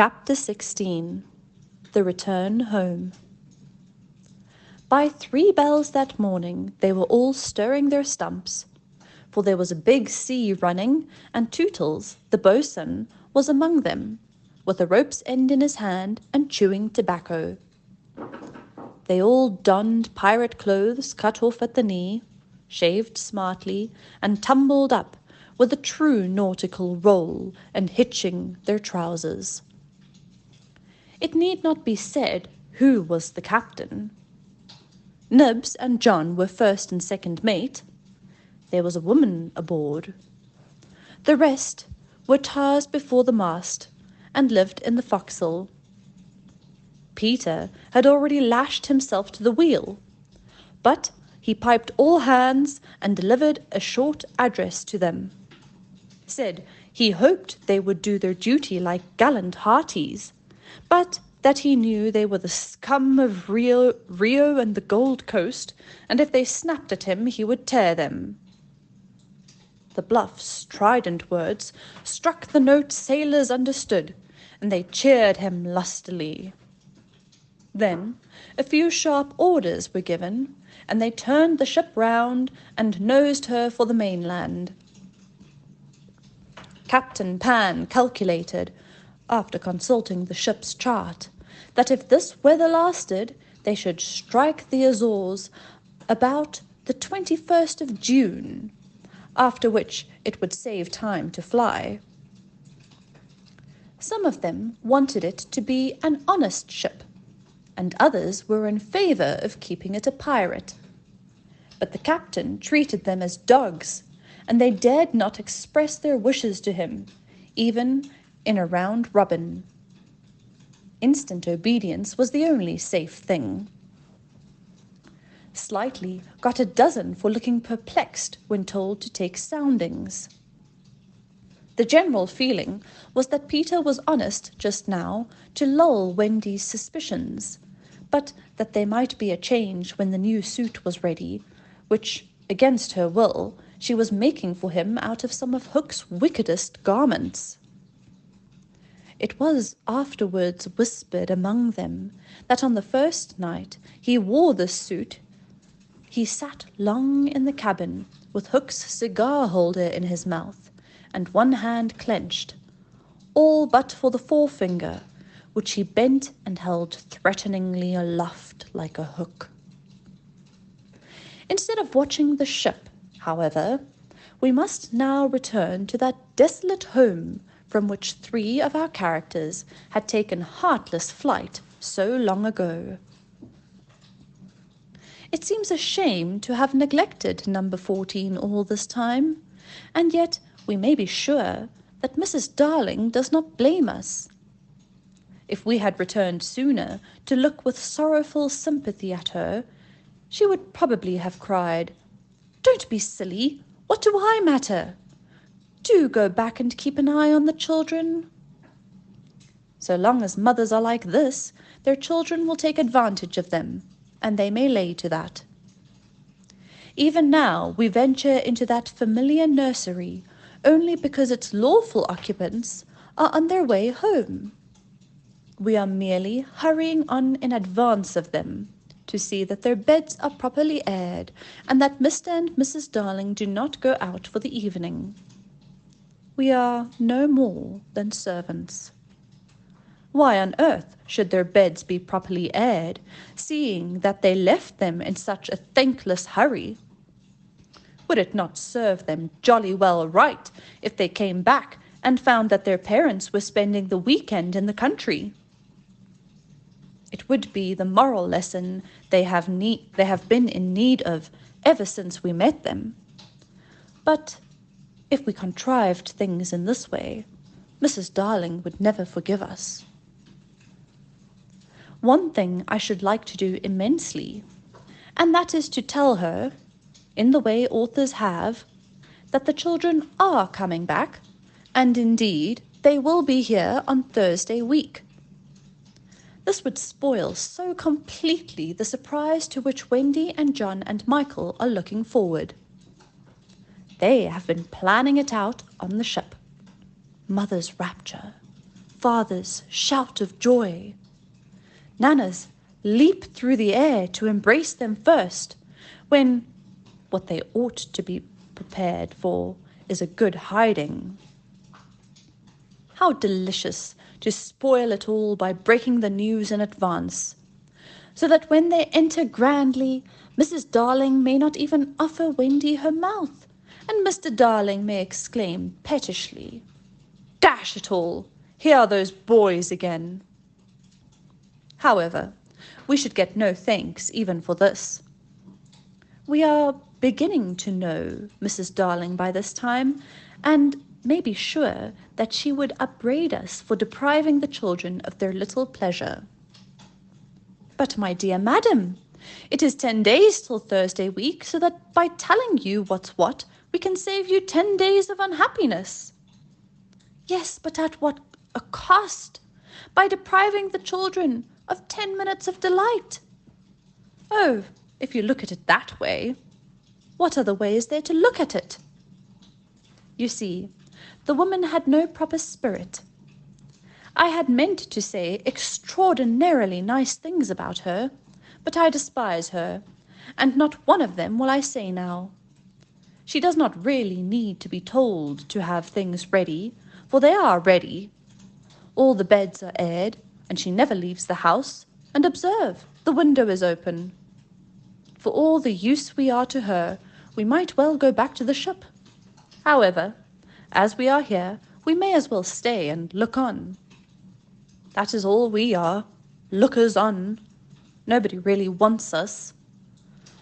Chapter 16. The Return Home. By 3 bells that morning they were all stirring their stumps, for there was a big sea running, and Tootles, the boatswain, was among them, with a rope's end in his hand and chewing tobacco. They all donned pirate clothes cut off at the knee, shaved smartly, and tumbled up with a true nautical roll and hitching their trousers. It need not be said who was the captain. Nibs and John were first and second mate. There was a woman aboard. The rest were tars before the mast and lived in the forecastle. Peter had already lashed himself to the wheel, but he piped all hands and delivered a short address to them. Said he hoped they would do their duty like gallant hearties, but that he knew they were the scum of Rio and the Gold Coast, and if they snapped at him he would tear them. The bluff, strident words struck the note sailors understood, and they cheered him lustily. Then a few sharp orders were given, and they turned the ship round and nosed her for the mainland. Captain Pan calculated, after consulting the ship's chart, that if this weather lasted, they should strike the Azores about the 21st of June, after which it would save time to fly. Some of them wanted it to be an honest ship, and others were in favor of keeping it a pirate. But the captain treated them as dogs, and they dared not express their wishes to him, even in a round robin. Instant obedience was the only safe thing. Slightly got a dozen for looking perplexed when told to take soundings. The general feeling was that Peter was honest just now to lull Wendy's suspicions, but that there might be a change when the new suit was ready, which, against her will, she was making for him out of some of Hook's wickedest garments. It was afterwards whispered among them that on the first night he wore this suit, he sat long in the cabin with Hook's cigar-holder in his mouth and one hand clenched, all but for the forefinger, which he bent and held threateningly aloft like a hook. Instead of watching the ship, however, we must now return to that desolate home from which 3 of our characters had taken heartless flight so long ago. It seems a shame to have neglected number 14 all this time, and yet we may be sure that Mrs. Darling does not blame us. If we had returned sooner to look with sorrowful sympathy at her, she would probably have cried, "Don't be silly! What do I matter? Do go back and keep an eye on the children." So long as mothers are like this, their children will take advantage of them, and they may lay to that. Even now we venture into that familiar nursery only because its lawful occupants are on their way home. We are merely hurrying on in advance of them to see that their beds are properly aired and that Mr. and Mrs. Darling do not go out for the evening. We are no more than servants. Why on earth should their beds be properly aired, seeing that they left them in such a thankless hurry? Would it not serve them jolly well right if they came back and found that their parents were spending the weekend in the country? It would be the moral lesson they have been in need of ever since we met them. But if we contrived things in this way, Mrs. Darling would never forgive us. One thing I should like to do immensely, and that is to tell her, in the way authors have, that the children are coming back, and indeed they will be here on Thursday week. This would spoil so completely the surprise to which Wendy and John and Michael are looking forward. They have been planning it out on the ship. Mother's rapture, father's shout of joy. Nanas leap through the air to embrace them first, when what they ought to be prepared for is a good hiding. How delicious to spoil it all by breaking the news in advance, so that when they enter grandly, Mrs. Darling may not even offer Wendy her mouth, and Mr. Darling may exclaim pettishly, "Dash it all, here are those boys again." However, we should get no thanks even for this. We are beginning to know Mrs. Darling by this time, and may be sure that she would upbraid us for depriving the children of their little pleasure. "But, my dear madam, it is 10 days till Thursday week, so that by telling you what's what, we can save you 10 days of unhappiness." "Yes, but at what a cost! By depriving the children of 10 minutes of delight." "Oh, if you look at it that way." "What other way is there to look at it?" You see, the woman had no proper spirit. I had meant to say extraordinarily nice things about her, but I despise her, and not one of them will I say now. She does not really need to be told to have things ready, for they are ready. All the beds are aired, and she never leaves the house, and observe, the window is open. For all the use we are to her, we might well go back to the ship. However, as we are here, we may as well stay and look on. That is all we are, lookers on. Nobody really wants us.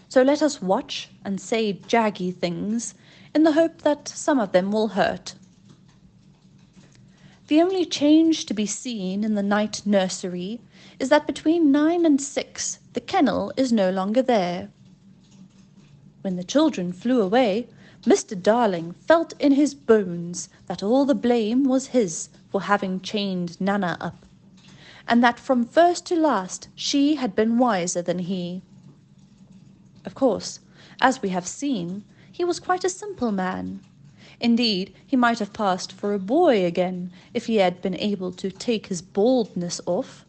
So let us watch and say jaggy things, in the hope that some of them will hurt. The only change to be seen in the night nursery is that between 9 and 6 the kennel is no longer there. When the children flew away, Mr. Darling felt in his bones that all the blame was his for having chained Nana up, and that from first to last she had been wiser than he. Of course, as we have seen, he was quite a simple man. Indeed, he might have passed for a boy again if he had been able to take his baldness off.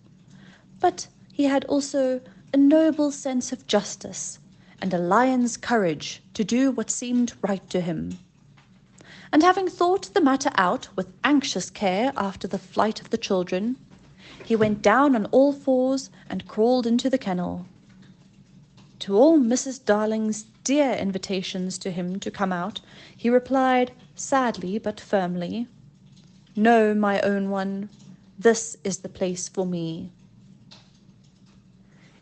But he had also a noble sense of justice, and a lion's courage to do what seemed right to him. And having thought the matter out with anxious care after the flight of the children, he went down on all fours and crawled into the kennel. To all Mrs. Darling's dear invitations to him to come out, he replied, sadly but firmly, "No, my own one, this is the place for me."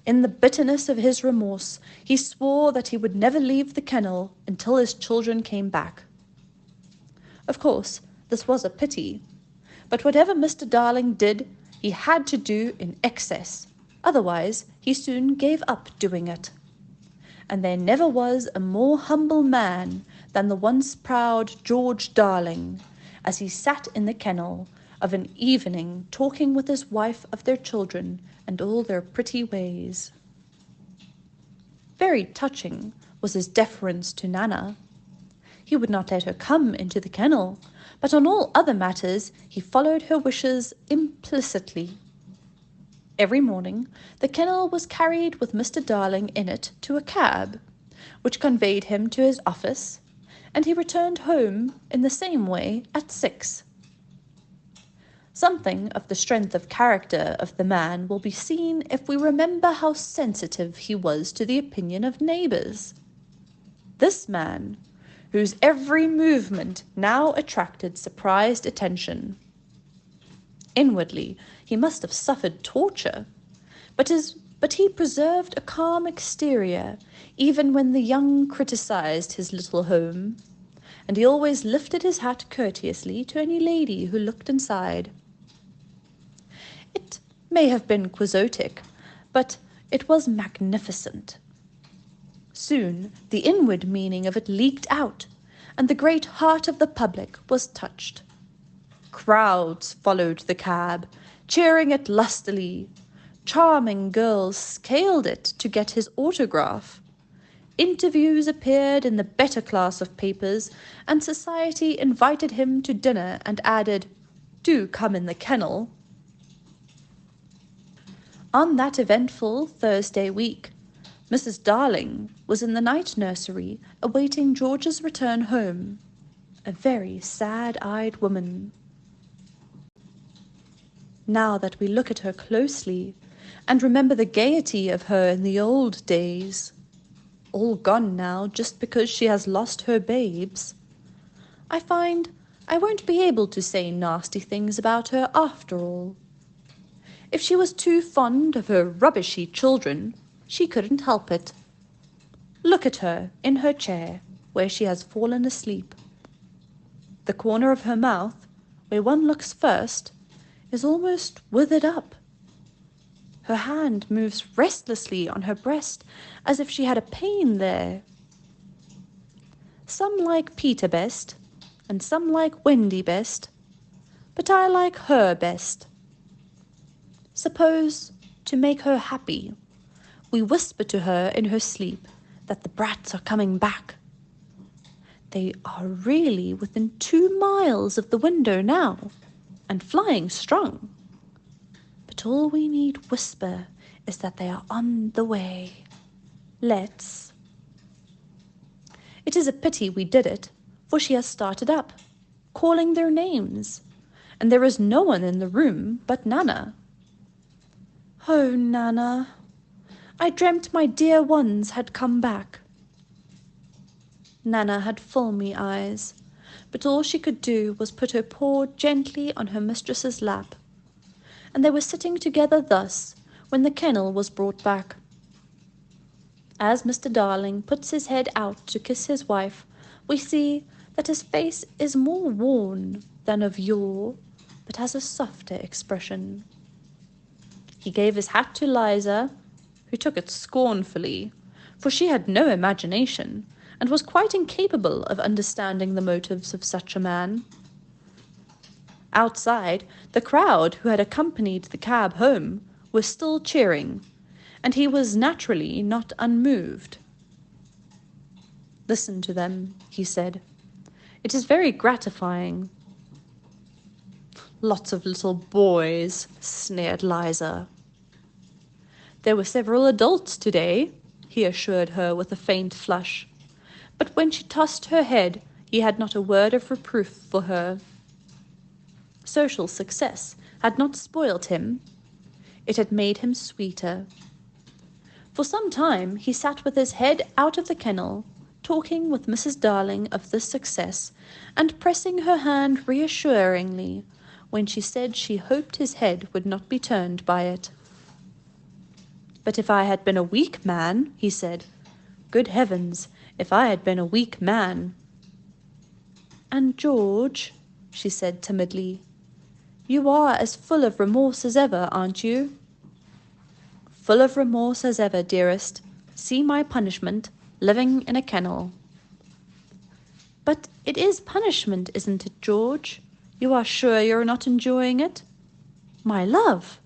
In the bitterness of his remorse, he swore that he would never leave the kennel until his children came back. Of course, this was a pity, but whatever Mr. Darling did, he had to do in excess, otherwise he soon gave up doing it. And there never was a more humble man than the once proud George Darling, as he sat in the kennel of an evening talking with his wife of their children and all their pretty ways. Very touching was his deference to Nana. He would not let her come into the kennel, but on all other matters he followed her wishes implicitly. Every morning the kennel was carried with Mr. Darling in it to a cab, which conveyed him to his office, and he returned home in the same way at 6. Something of the strength of character of the man will be seen if we remember how sensitive he was to the opinion of neighbours. This man, whose every movement now attracted surprised attention. Inwardly, he must have suffered torture, but he preserved a calm exterior, even when the young criticized his little home, and he always lifted his hat courteously to any lady who looked inside. It may have been quixotic, but it was magnificent. Soon the inward meaning of it leaked out, and the great heart of the public was touched. Crowds followed the cab, cheering it lustily. Charming girls scaled it to get his autograph. Interviews appeared in the better class of papers, and society invited him to dinner and added, "Do come in the kennel," On that eventful Thursday week, Mrs. Darling was in the night nursery awaiting George's return home, a very sad-eyed woman. Now that we look at her closely and remember the gaiety of her in the old days, all gone now just because she has lost her babes, I find I won't be able to say nasty things about her after all. If she was too fond of her rubbishy children, she couldn't help it. Look at her in her chair, where she has fallen asleep. The corner of her mouth, where one looks first, is almost withered up. Her hand moves restlessly on her breast, as if she had a pain there. Some like Peter best, and some like Wendy best, but I like her best. Suppose, to make her happy, we whisper to her in her sleep that the brats are coming back. They are really within 2 miles of the window now, and flying strong. But all we need whisper is that they are on the way. Let's. It is a pity we did it, for she has started up, calling their names, and there is no one in the room but Nana. Oh, Nana, I dreamt my dear ones had come back. Nana had filmy eyes, but all she could do was put her paw gently on her mistress's lap, and they were sitting together thus when the kennel was brought back. As Mr. Darling puts his head out to kiss his wife, we see that his face is more worn than of yore, but has a softer expression. He gave his hat to Liza, who took it scornfully, for she had no imagination, and was quite incapable of understanding the motives of such a man. Outside, the crowd who had accompanied the cab home were still cheering, and he was naturally not unmoved. "Listen to them," he said. "It is very gratifying." "Lots of little boys," sneered Liza. "There were several adults today," he assured her with a faint flush, but when she tossed her head, he had not a word of reproof for her. Social success had not spoiled him. It had made him sweeter. For some time he sat with his head out of the kennel, talking with Mrs. Darling of this success, and pressing her hand reassuringly when she said she hoped his head would not be turned by it. "But if I had been a weak man," he said, "good heavens, if I had been a weak man." "And George," she said timidly, "you are as full of remorse as ever, aren't you?" "Full of remorse as ever, dearest. See my punishment, living in a kennel." "But it is punishment, isn't it, George? You are sure you're not enjoying it?" "My love!"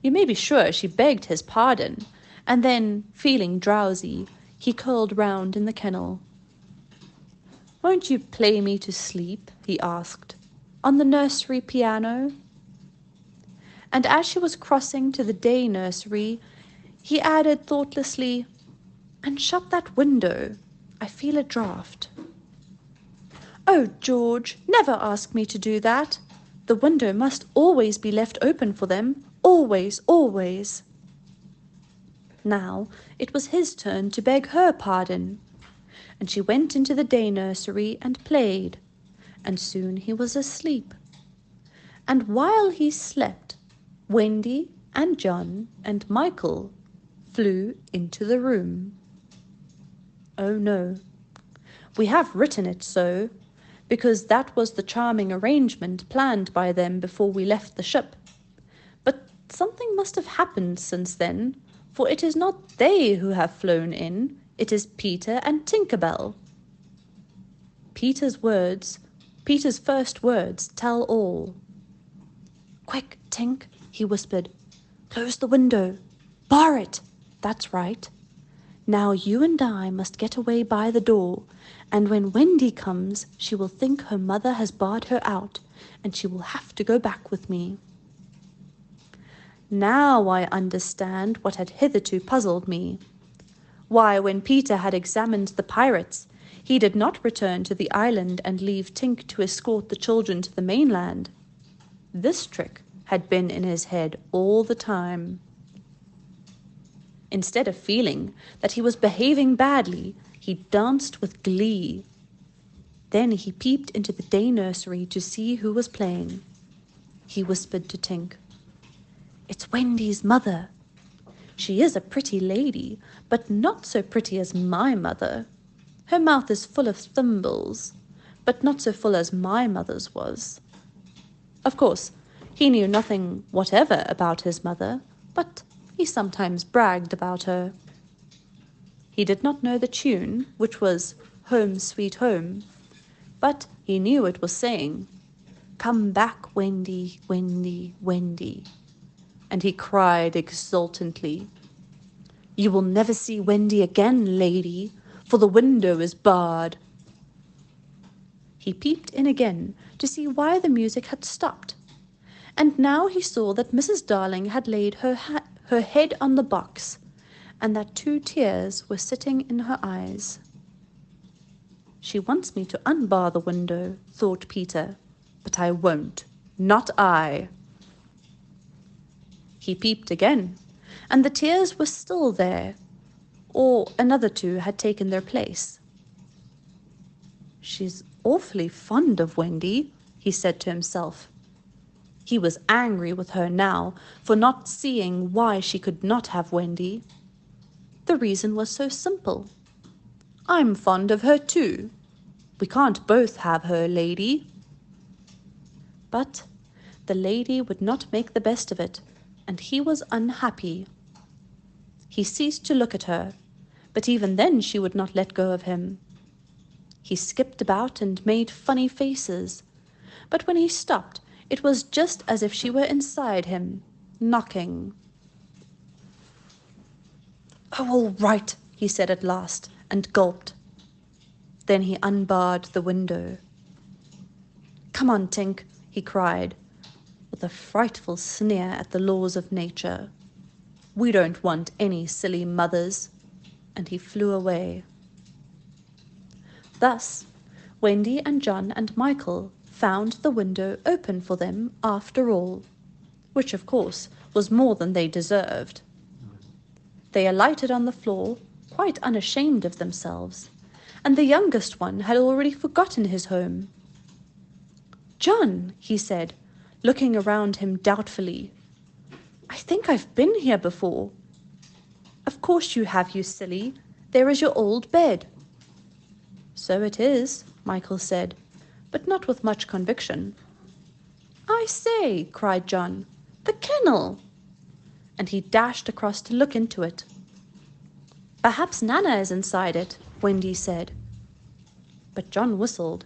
You may be sure she begged his pardon, and then, feeling drowsy, he curled round in the kennel. "Won't you play me to sleep," he asked, "on the nursery piano?" And as she was crossing to the day nursery, he added thoughtlessly, "And shut that window. I feel a draught." "Oh, George, never ask me to do that. The window must always be left open for them. Always, always." Now it was his turn to beg her pardon, and she went into the day nursery and played, and soon he was asleep. And while he slept, Wendy and John and Michael flew into the room. Oh no, we have written it so, because that was the charming arrangement planned by them before we left the ship. But something must have happened since then, for it is not they who have flown in, it is Peter and Tinker Bell. Peter's first words tell all. "Quick, Tink," he whispered. "Close the window. Bar it. That's right. Now you and I must get away by the door, and when Wendy comes, she will think her mother has barred her out, and she will have to go back with me." Now I understand what had hitherto puzzled me. Why, when Peter had examined the pirates, he did not return to the island and leave Tink to escort the children to the mainland. This trick had been in his head all the time. Instead of feeling that he was behaving badly, he danced with glee. Then he peeped into the day nursery to see who was playing. He whispered to Tink, "It's Wendy's mother. She is a pretty lady, but not so pretty as my mother. Her mouth is full of thimbles, but not so full as my mother's was." Of course, he knew nothing whatever about his mother, but he sometimes bragged about her. He did not know the tune, which was "Home, Sweet Home," but he knew it was saying, "Come back, Wendy, Wendy, Wendy." And he cried exultantly, "You will never see Wendy again, lady, for the window is barred." He peeped in again to see why the music had stopped, and now he saw that Mrs. Darling had laid her head on the box, and that 2 tears were sitting in her eyes. "She wants me to unbar the window," thought Peter, "but I won't, not I." He peeped again, and the tears were still there, or another 2 had taken their place. "She's awfully fond of Wendy," he said to himself. He was angry with her now for not seeing why she could not have Wendy. The reason was so simple. "I'm fond of her too. We can't both have her, lady." But the lady would not make the best of it, and he was unhappy. He ceased to look at her, but even then she would not let go of him. He skipped about and made funny faces, but when he stopped, it was just as if she were inside him, knocking. "Oh, all right," he said at last, and gulped. Then he unbarred the window. "Come on, Tink," he cried, with a frightful sneer at the laws of nature. "We don't want any silly mothers." And he flew away. Thus, Wendy and John and Michael found the window open for them after all, which of course was more than they deserved. They alighted on the floor, quite unashamed of themselves, and the youngest one had already forgotten his home. "John," he said, looking around him doubtfully, "I think I've been here before." "Of course you have, you silly. There is your old bed." "So it is," Michael said, but not with much conviction. "I say," cried John, "the kennel!" And he dashed across to look into it. "Perhaps Nana is inside it," Wendy said. But John whistled.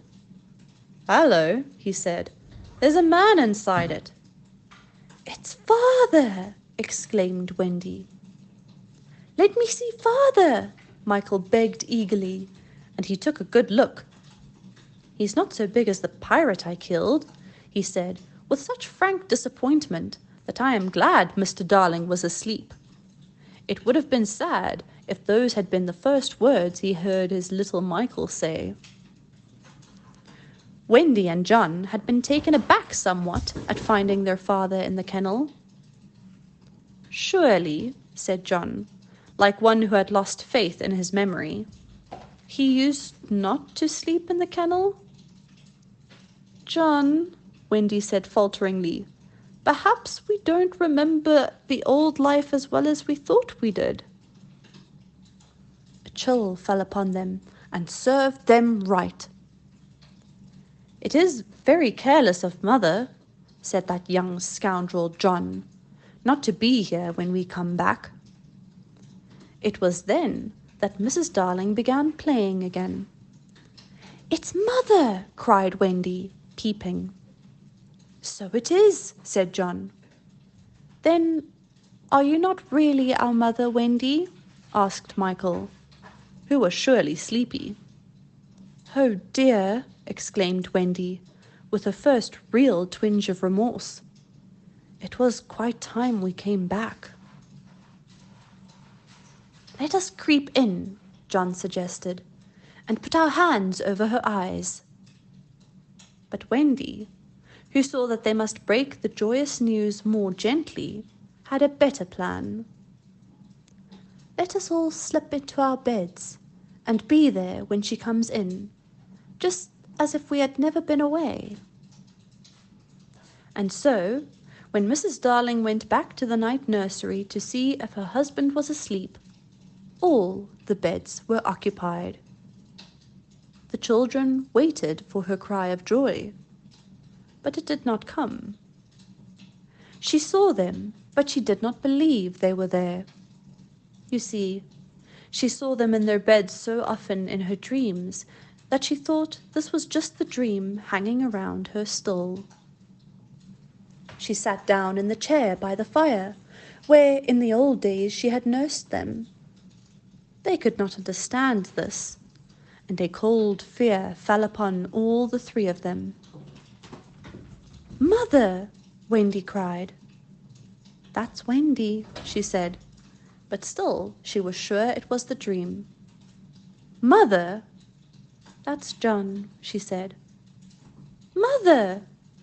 "Hallo," he said, "there's a man inside it." "It's father!" exclaimed Wendy. "Let me see father," Michael begged eagerly, and he took a good look. "He's not so big as the pirate I killed," he said, with such frank disappointment that I am glad Mr. Darling was asleep. It would have been sad if those had been the first words he heard his little Michael say. Wendy and John had been taken aback somewhat at finding their father in the kennel. "Surely," said John, like one who had lost faith in his memory, "he used not to sleep in the kennel?" "John," Wendy said falteringly, "perhaps we don't remember the old life as well as we thought we did." A chill fell upon them, and served them right. "It is very careless of mother," said that young scoundrel John, "not to be here when we come back." It was then that Mrs. Darling began playing again. "It's mother!" cried Wendy, peeping. "So it is," said John. "Then are you not really our mother, Wendy?" asked Michael, who was surely sleepy. "Oh dear!" exclaimed Wendy, with her first real twinge of remorse. It was quite time we came back. Let us creep in, John suggested, and put our hands over her eyes. But Wendy, who saw that they must break the joyous news more gently, had a better plan. Let us all slip into our beds and be there when she comes in, just as if we had never been away. And so, when Mrs. Darling went back to the night nursery to see if her husband was asleep, all the beds were occupied. The children waited for her cry of joy, but it did not come. She saw them, but she did not believe they were there. You see, she saw them in their beds so often in her dreams that she thought this was just the dream hanging around her still. She sat down in the chair by the fire, where in the old days she had nursed them. They could not understand this, and a cold fear fell upon all the three of them. "Mother!" Wendy cried. "That's Wendy," she said, but still she was sure it was the dream. "Mother!" "That's John," she said. "Mother!"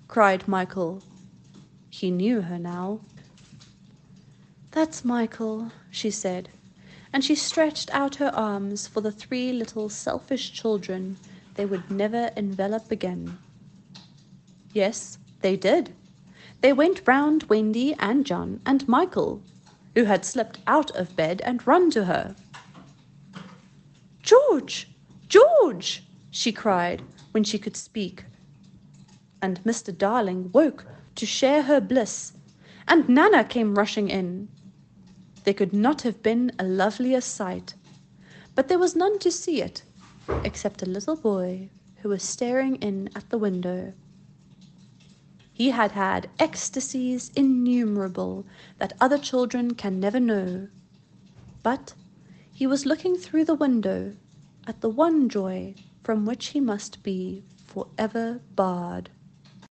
cried Michael. He knew her now. "That's Michael," she said, and she stretched out her arms for the three little selfish children they would never envelop again. Yes, they did. They went round Wendy and John and Michael, who had slipped out of bed and run to her. "George! George!" she cried when she could speak. And Mr. Darling woke to share her bliss, and Nana came rushing in. There could not have been a lovelier sight, but there was none to see it, except a little boy who was staring in at the window. He had had ecstasies innumerable that other children can never know, but he was looking through the window at the one joy from which he must be forever barred.